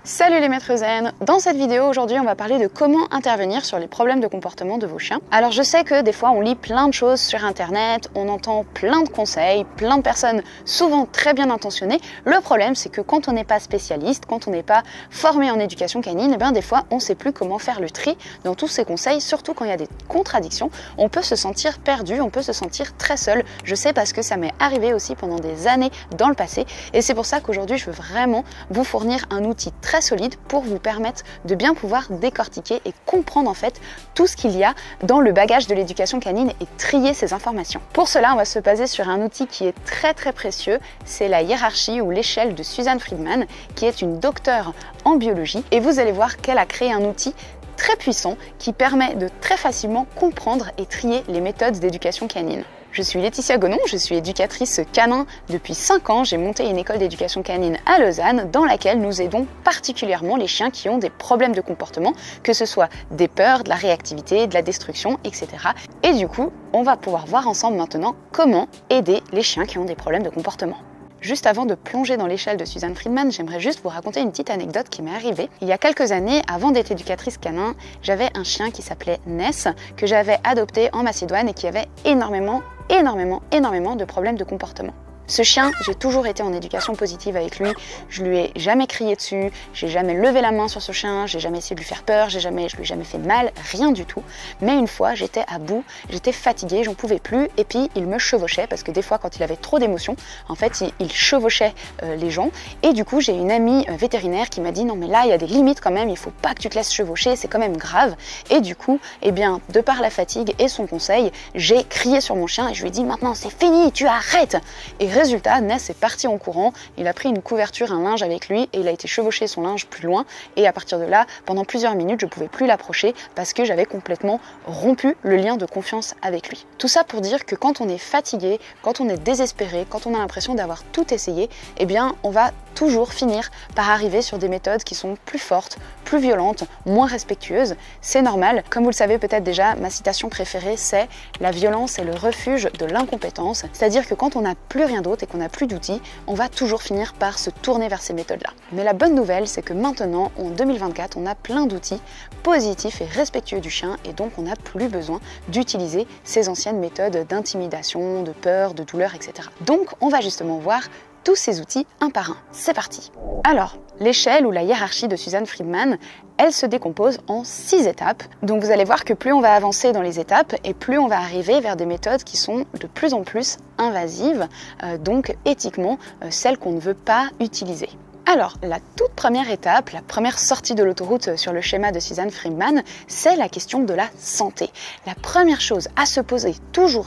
Salut les maîtres zen! Dans cette vidéo aujourd'hui on va parler de comment intervenir sur les problèmes de comportement de vos chiens. Alors je sais que des fois on lit plein de choses sur internet, on entend plein de conseils, plein de personnes souvent très bien intentionnées. Le problème c'est que quand on n'est pas spécialiste, quand on n'est pas formé en éducation canine, et bien des fois on ne sait plus comment faire le tri dans tous ces conseils, surtout quand il y a des contradictions. On peut se sentir perdu, on peut se sentir très seul. Je sais parce que ça m'est arrivé aussi pendant des années dans le passé et c'est pour ça qu'aujourd'hui je veux vraiment vous fournir un outil très solide pour vous permettre de bien pouvoir décortiquer et comprendre en fait tout ce qu'il y a dans le bagage de l'éducation canine et trier ces informations. Pour cela, on va se baser sur un outil qui est très précieux, c'est la hiérarchie ou l'échelle de Suzanne Friedman, qui est une docteure en biologie, et vous allez voir qu'elle a créé un outil très puissant qui permet de très facilement comprendre et trier les méthodes d'éducation canine. Je suis Laetitia Gonon, je suis éducatrice canin depuis 5 ans. J'ai monté une école d'éducation canine à Lausanne dans laquelle nous aidons particulièrement les chiens qui ont des problèmes de comportement, que ce soit des peurs, de la réactivité, de la destruction, etc. Et du coup, on va pouvoir voir ensemble maintenant comment aider les chiens qui ont des problèmes de comportement. Juste avant de plonger dans l'échelle de Suzanne Friedman, j'aimerais juste vous raconter une petite anecdote qui m'est arrivée. Il y a quelques années, avant d'être éducatrice canin, j'avais un chien qui s'appelait Ness, que j'avais adopté en Macédoine et qui avait énormément de problèmes de comportement. Ce chien, j'ai toujours été en éducation positive avec lui, je lui ai jamais crié dessus, j'ai jamais levé la main sur ce chien, j'ai jamais essayé de lui faire peur, je lui ai jamais fait de mal, rien du tout. Mais une fois, j'étais à bout, j'étais fatiguée, j'en pouvais plus, et puis il me chevauchait, parce que des fois, quand il avait trop d'émotions, en fait, il chevauchait les gens. Et du coup, j'ai une amie vétérinaire qui m'a dit « Non mais là, il y a des limites quand même, il faut pas que tu te laisses chevaucher, c'est quand même grave. » Et du coup, eh bien, de par la fatigue et son conseil, j'ai crié sur mon chien et je lui ai dit « Maintenant, c'est fini, tu arrêtes !» Et résultat, Ness est parti en courant, il a pris une couverture, un linge avec lui et il a été chevaucher son linge plus loin, et à partir de là, pendant plusieurs minutes, je ne pouvais plus l'approcher parce que j'avais complètement rompu le lien de confiance avec lui. Tout ça pour dire que quand on est fatigué, quand on est désespéré, quand on a l'impression d'avoir tout essayé, eh bien on va toujours finir par arriver sur des méthodes qui sont plus fortes, plus violentes, moins respectueuses. C'est normal. Comme vous le savez peut-être déjà, ma citation préférée c'est « La violence est le refuge de l'incompétence ». C'est-à-dire que quand on n'a plus rien d'autre et qu'on n'a plus d'outils, on va toujours finir par se tourner vers ces méthodes-là. Mais la bonne nouvelle, c'est que maintenant, en 2024, on a plein d'outils positifs et respectueux du chien et donc on n'a plus besoin d'utiliser ces anciennes méthodes d'intimidation, de peur, de douleur, etc. Donc on va justement voir tous ces outils un par un. C'est parti! Alors, l'échelle ou la hiérarchie de Suzanne Friedman, elle se décompose en 6 étapes. Donc vous allez voir que plus on va avancer dans les étapes et plus on va arriver vers des méthodes qui sont de plus en plus invasives, donc éthiquement celles qu'on ne veut pas utiliser. Alors, la toute première étape, la première sortie de l'autoroute sur le schéma de Suzanne Friedman, c'est la question de la santé. La première chose à se poser, toujours,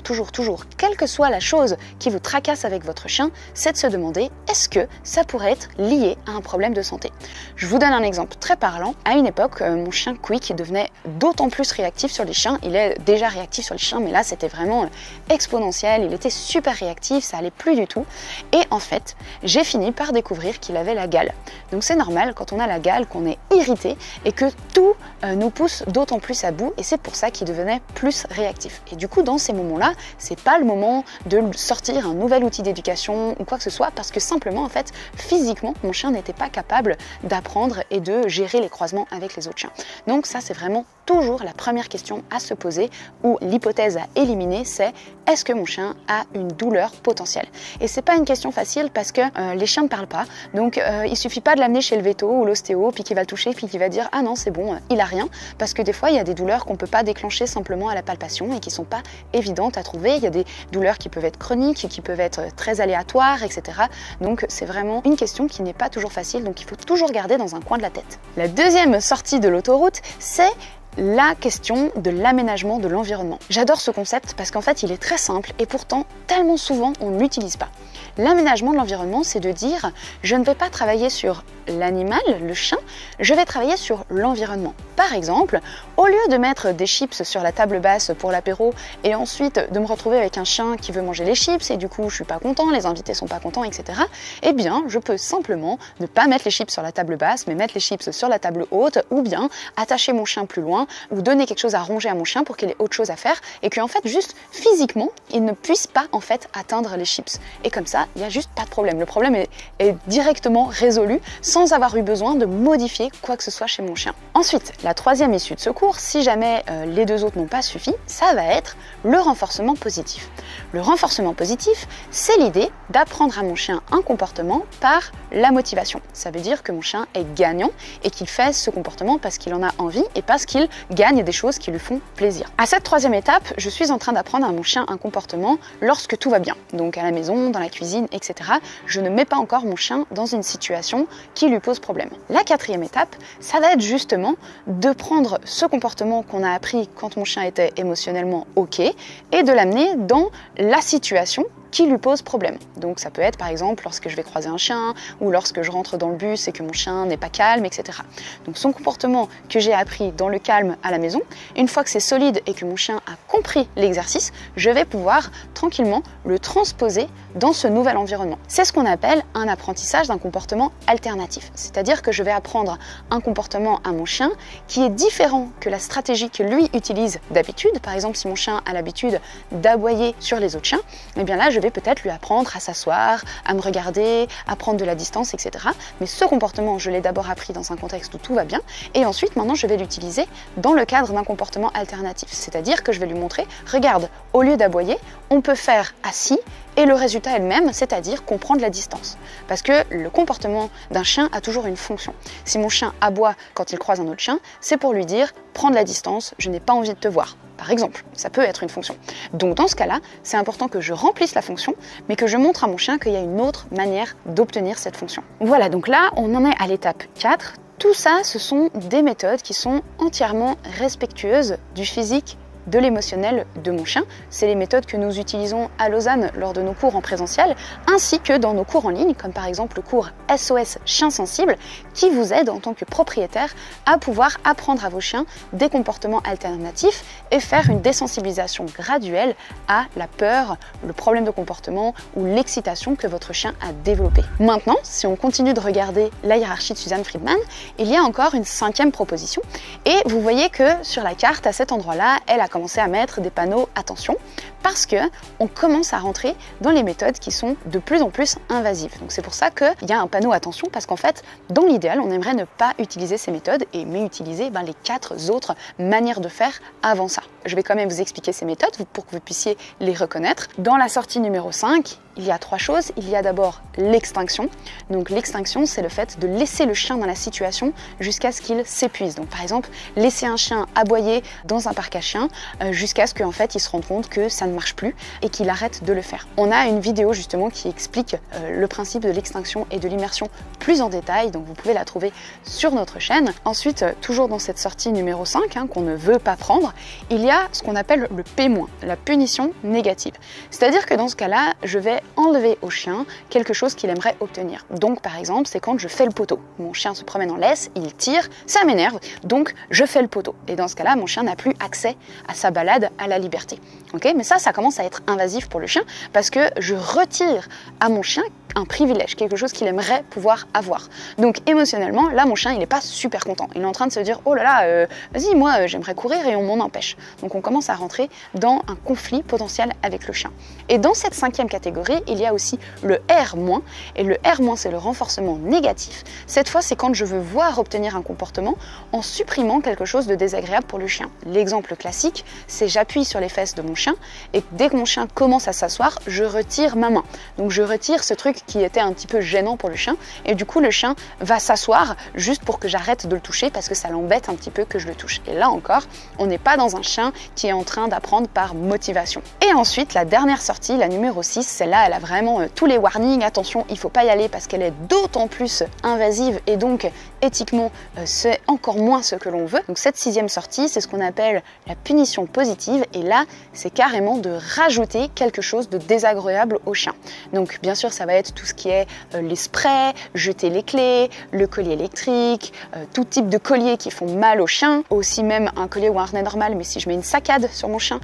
quelle que soit la chose qui vous tracasse avec votre chien, c'est de se demander est-ce que ça pourrait être lié à un problème de santé. Je vous donne un exemple très parlant. À une époque, mon chien Quick devenait d'autant plus réactif sur les chiens. Il est déjà réactif sur les chiens, mais là, c'était vraiment exponentiel. Il était super réactif, ça allait plus du tout. Et en fait, j'ai fini par découvrir qu'il avait la gale. Donc c'est normal quand on a la gale qu'on est irrité et que tout nous pousse d'autant plus à bout, et c'est pour ça qu'il devenait plus réactif. Et du coup dans ces moments-là, c'est pas le moment de sortir un nouvel outil d'éducation ou quoi que ce soit, parce que simplement en fait physiquement mon chien n'était pas capable d'apprendre et de gérer les croisements avec les autres chiens. Donc ça c'est vraiment toujours la première question à se poser, ou l'hypothèse à éliminer, c'est est-ce que mon chien a une douleur potentielle? Et c'est pas une question facile parce que les chiens ne parlent pas, donc il suffit pas de l'amener chez le véto ou l'ostéo puis qu'il va le toucher puis qu'il va dire ah non c'est bon, il a rien, parce que des fois il y a des douleurs qu'on peut pas déclencher simplement à la palpation et qui sont pas évidentes à trouver. Il y a des douleurs qui peuvent être chroniques, qui peuvent être très aléatoires, etc. Donc c'est vraiment une question qui n'est pas toujours facile, donc il faut toujours garder dans un coin de la tête. La deuxième sortie de l'autoroute, c'est la question de l'aménagement de l'environnement. J'adore ce concept parce qu'en fait il est très simple et pourtant tellement souvent on ne l'utilise pas. L'aménagement de l'environnement, c'est de dire je ne vais pas travailler sur l'animal, le chien, je vais travailler sur l'environnement. Par exemple, au lieu de mettre des chips sur la table basse pour l'apéro et ensuite de me retrouver avec un chien qui veut manger les chips et du coup je suis pas content, les invités sont pas contents, etc. Eh bien, je peux simplement ne pas mettre les chips sur la table basse, mais mettre les chips sur la table haute, ou bien attacher mon chien plus loin, ou donner quelque chose à ronger à mon chien pour qu'il ait autre chose à faire et qu'en fait, juste physiquement, il ne puisse pas en fait atteindre les chips. Et comme ça, il n'y a juste pas de problème. Le problème est directement résolu sans avoir eu besoin de modifier quoi que ce soit chez mon chien. Ensuite, la troisième issue de secours, si jamais les deux autres n'ont pas suffi, ça va être le renforcement positif. Le renforcement positif, c'est l'idée d'apprendre à mon chien un comportement par la motivation. Ça veut dire que mon chien est gagnant et qu'il fait ce comportement parce qu'il en a envie et parce qu'il gagne des choses qui lui font plaisir. À cette troisième étape, je suis en train d'apprendre à mon chien un comportement lorsque tout va bien. Donc à la maison, dans la cuisine, etc. Je ne mets pas encore mon chien dans une situation qui lui pose problème. La quatrième étape, ça va être justement de prendre ce comportement qu'on a appris quand mon chien était émotionnellement OK et de l'amener dans la situation qui lui pose problème. Donc ça peut être par exemple lorsque je vais croiser un chien ou lorsque je rentre dans le bus et que mon chien n'est pas calme, etc. Donc son comportement que j'ai appris dans le calme à la maison, une fois que c'est solide et que mon chien a compris l'exercice, je vais pouvoir tranquillement le transposer dans ce nouvel environnement. C'est ce qu'on appelle un apprentissage d'un comportement alternatif. C'est-à-dire que je vais apprendre un comportement à mon chien qui est différent que la stratégie que lui utilise d'habitude. Par exemple, si mon chien a l'habitude d'aboyer sur les autres chiens, eh bien là, je vais peut-être lui apprendre à s'asseoir, à me regarder, à prendre de la distance, etc. Mais ce comportement, je l'ai d'abord appris dans un contexte où tout va bien, et ensuite, maintenant, je vais l'utiliser dans le cadre d'un comportement alternatif. C'est-à-dire que je vais lui montrer, regarde, au lieu d'aboyer, on peut faire assis, et le résultat est le même, c'est-à-dire qu'on prend de la distance. Parce que le comportement d'un chien a toujours une fonction. Si mon chien aboie quand il croise un autre chien, c'est pour lui dire « prends de la distance, je n'ai pas envie de te voir ». Par exemple, ça peut être une fonction. Donc dans ce cas-là, c'est important que je remplisse la fonction, mais que je montre à mon chien qu'il y a une autre manière d'obtenir cette fonction. Voilà, donc là, on en est à l'étape 4. Tout ça, ce sont des méthodes qui sont entièrement respectueuses du physique, de l'émotionnel de mon chien. C'est les méthodes que nous utilisons à Lausanne lors de nos cours en présentiel, ainsi que dans nos cours en ligne, comme par exemple le cours SOS Chien Sensible, qui vous aide en tant que propriétaire à pouvoir apprendre à vos chiens des comportements alternatifs et faire une désensibilisation graduelle à la peur, le problème de comportement ou l'excitation que votre chien a développé. Maintenant, si on continue de regarder la hiérarchie de Suzanne Friedman, il y a encore une 5e proposition et vous voyez que sur la carte, à cet endroit-là, elle a commencer à mettre des panneaux attention parce que on commence à rentrer dans les méthodes qui sont de plus en plus invasives. Donc c'est pour ça qu'il y a un panneau attention parce qu'en fait, dans l'idéal, on aimerait ne pas utiliser ces méthodes mais utiliser les 4 autres manières de faire avant ça. Je vais quand même vous expliquer ces méthodes pour que vous puissiez les reconnaître. Dans la sortie numéro 5, il y a 3 choses. Il y a d'abord l'extinction. Donc l'extinction, c'est le fait de laisser le chien dans la situation jusqu'à ce qu'il s'épuise. Donc par exemple, laisser un chien aboyer dans un parc à chiens jusqu'à ce qu'en fait il se rende compte que ça ne marche plus et qu'il arrête de le faire. On a une vidéo justement qui explique le principe de l'extinction et de l'immersion plus en détail, donc vous pouvez la trouver sur notre chaîne. Ensuite, toujours dans cette sortie numéro 5 qu'on ne veut pas prendre, il y a ce qu'on appelle le P-, la punition négative. C'est-à-dire que dans ce cas-là, je vais enlever au chien quelque chose qu'il aimerait obtenir. Donc par exemple, c'est quand je fais le poteau. Mon chien se promène en laisse, il tire, ça m'énerve, donc je fais le poteau. Et dans ce cas-là, mon chien n'a plus accès à sa balade à la liberté. Okay, mais ça commence à être invasif pour le chien parce que je retire à mon chien un privilège, quelque chose qu'il aimerait pouvoir avoir. Donc émotionnellement, là mon chien il n'est pas super content. Il est en train de se dire oh là là, vas-y moi j'aimerais courir et on m'en empêche. Donc on commence à rentrer dans un conflit potentiel avec le chien. Et dans cette 5e catégorie, il y a aussi le R-, et le R- c'est le renforcement négatif. Cette fois c'est quand je veux voir obtenir un comportement en supprimant quelque chose de désagréable pour le chien. L'exemple classique, c'est j'appuie sur les fesses de mon chien et dès que mon chien commence à s'asseoir, je retire ma main. Donc je retire ce truc qui était un petit peu gênant pour le chien et du coup le chien va s'asseoir juste pour que j'arrête de le toucher parce que ça l'embête un petit peu que je le touche. Et là encore, on n'est pas dans un chien qui est en train d'apprendre par motivation. Et ensuite, la dernière sortie, la numéro 6, celle-là là, elle a vraiment tous les warnings, attention, il ne faut pas y aller parce qu'elle est d'autant plus invasive et donc éthiquement, c'est encore moins ce que l'on veut. Donc cette 6e sortie, c'est ce qu'on appelle la punition positive et là, c'est carrément de rajouter quelque chose de désagréable au chien. Donc bien sûr, ça va être tout ce qui est les sprays, jeter les clés, le collier électrique, tout type de colliers qui font mal au chien, aussi même un collier ou un harnais normal, mais si je mets une saccade sur mon chien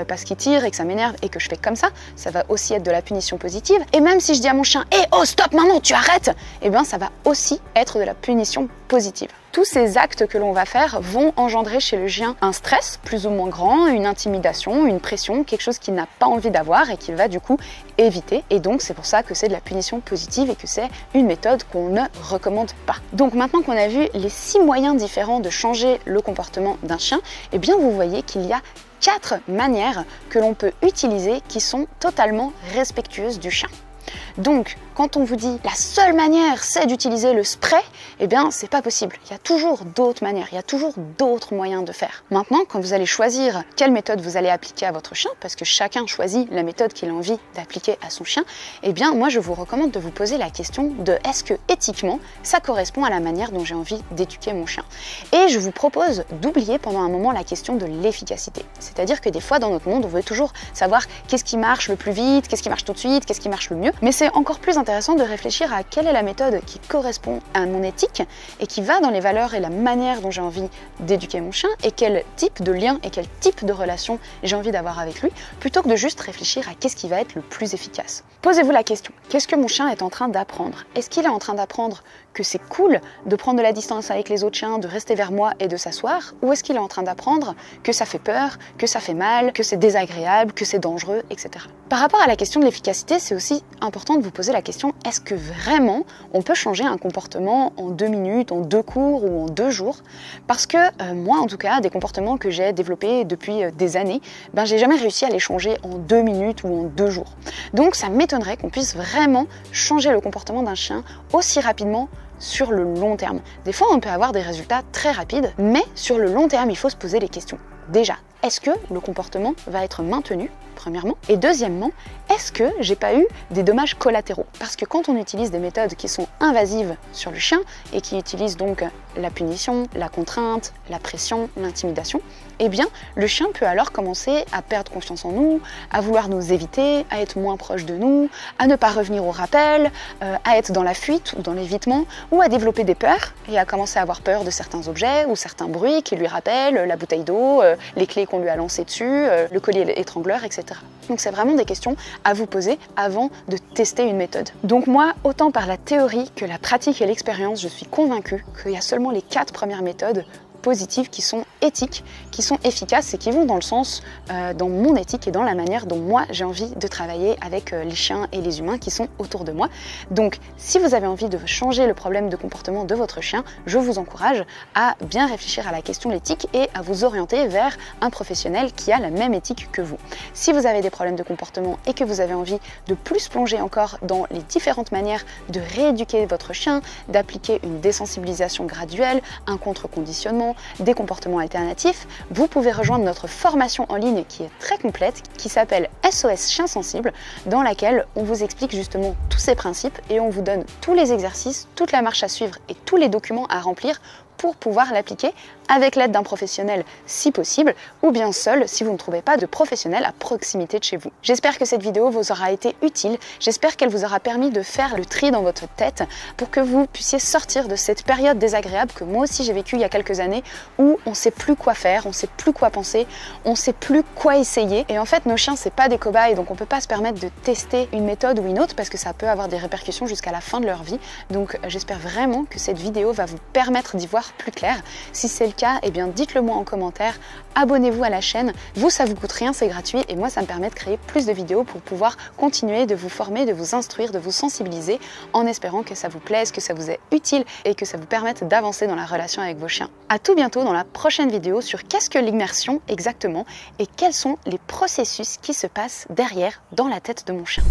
parce qu'il tire et que ça m'énerve et que je fais comme ça va aussi être de la punition positive. Et même si je dis à mon chien « Eh, oh stop, maintenant tu arrêtes !» eh bien ça va aussi être de la punition positive. Tous ces actes que l'on va faire vont engendrer chez le chien un stress plus ou moins grand, une intimidation, une pression, quelque chose qu'il n'a pas envie d'avoir et qu'il va du coup éviter. Et donc c'est pour ça que c'est de la punition positive et que c'est une méthode qu'on ne recommande pas. Donc maintenant qu'on a vu les 6 moyens différents de changer le comportement d'un chien, eh bien vous voyez qu'il y a 4 manières que l'on peut utiliser qui sont totalement respectueuses du chien. Donc, quand on vous dit la seule manière c'est d'utiliser le spray, eh bien c'est pas possible. Il y a toujours d'autres manières, il y a toujours d'autres moyens de faire. Maintenant, quand vous allez choisir quelle méthode vous allez appliquer à votre chien, parce que chacun choisit la méthode qu'il a envie d'appliquer à son chien, eh bien moi je vous recommande de vous poser la question de est-ce que éthiquement ça correspond à la manière dont j'ai envie d'éduquer mon chien. Et je vous propose d'oublier pendant un moment la question de l'efficacité. C'est-à-dire que des fois dans notre monde on veut toujours savoir qu'est-ce qui marche le plus vite, qu'est-ce qui marche tout de suite, qu'est-ce qui marche le mieux. Mais c'est encore plus intéressant de réfléchir à quelle est la méthode qui correspond à mon éthique et qui va dans les valeurs et la manière dont j'ai envie d'éduquer mon chien et quel type de lien et quel type de relation j'ai envie d'avoir avec lui, plutôt que de juste réfléchir à qu'est-ce qui va être le plus efficace. Posez-vous la question, qu'est-ce que mon chien est en train d'apprendre? Est-ce qu'il est en train d'apprendre que c'est cool de prendre de la distance avec les autres chiens, de rester vers moi et de s'asseoir? Ou est-ce qu'il est en train d'apprendre que ça fait peur, que ça fait mal, que c'est désagréable, que c'est dangereux, etc. Par rapport à la question de l'efficacité, c'est aussi important de vous poser la question, est-ce que vraiment on peut changer un comportement en 2 minutes, en 2 cours ou en 2 jours? Parce que moi en tout cas, des comportements que j'ai développés depuis des années, j'ai jamais réussi à les changer en 2 minutes ou en 2 jours. Donc ça m'étonnerait qu'on puisse vraiment changer le comportement d'un chien aussi rapidement sur le long terme. Des fois on peut avoir des résultats très rapides, mais sur le long terme il faut se poser les questions. Déjà, est-ce que le comportement va être maintenu, premièrement? Et deuxièmement, est-ce que j'ai pas eu des dommages collatéraux? Parce que quand on utilise des méthodes qui sont invasives sur le chien et qui utilisent donc la punition, la contrainte, la pression, l'intimidation, eh bien le chien peut alors commencer à perdre confiance en nous, à vouloir nous éviter, à être moins proche de nous, à ne pas revenir au rappel, à être dans la fuite ou dans l'évitement, ou à développer des peurs et à commencer à avoir peur de certains objets ou certains bruits qui lui rappellent la bouteille d'eau, les clés qu'on lui a lancées dessus, le collier étrangleur, etc. Donc c'est vraiment des questions à vous poser avant de tester une méthode. Donc moi, autant par la théorie que la pratique et l'expérience, je suis convaincue qu'il y a seulement les 4 premières méthodes positives qui sont éthiques, qui sont efficaces et qui vont dans le sens, dans mon éthique et dans la manière dont moi j'ai envie de travailler avec les chiens et les humains qui sont autour de moi. Donc si vous avez envie de changer le problème de comportement de votre chien, je vous encourage à bien réfléchir à la question de l'éthique et à vous orienter vers un professionnel qui a la même éthique que vous. Si vous avez des problèmes de comportement et que vous avez envie de plus plonger encore dans les différentes manières de rééduquer votre chien, d'appliquer une désensibilisation graduelle, un contre-conditionnement, des comportements alternatifs, vous pouvez rejoindre notre formation en ligne qui est très complète, qui s'appelle SOS Chien Sensible, dans laquelle on vous explique justement tous ces principes et on vous donne tous les exercices, toute la marche à suivre et tous les documents à remplir pour pouvoir l'appliquer avec l'aide d'un professionnel si possible, ou bien seul si vous ne trouvez pas de professionnel à proximité de chez vous. J'espère que cette vidéo vous aura été utile, j'espère qu'elle vous aura permis de faire le tri dans votre tête pour que vous puissiez sortir de cette période désagréable que moi aussi j'ai vécue il y a quelques années où on ne sait plus quoi faire, on ne sait plus quoi penser, on ne sait plus quoi essayer. Et en fait nos chiens c'est pas des cobayes, donc on peut pas se permettre de tester une méthode ou une autre parce que ça peut avoir des répercussions jusqu'à la fin de leur vie. Donc j'espère vraiment que cette vidéo va vous permettre d'y voir plus clair. Si c'est le cas, eh bien dites-le moi en commentaire, abonnez-vous à la chaîne, vous ça vous coûte rien, c'est gratuit et moi ça me permet de créer plus de vidéos pour pouvoir continuer de vous former, de vous instruire, de vous sensibiliser en espérant que ça vous plaise, que ça vous est utile et que ça vous permette d'avancer dans la relation avec vos chiens. À tout bientôt dans la prochaine vidéo sur qu'est-ce que l'immersion exactement et quels sont les processus qui se passent derrière dans la tête de mon chien.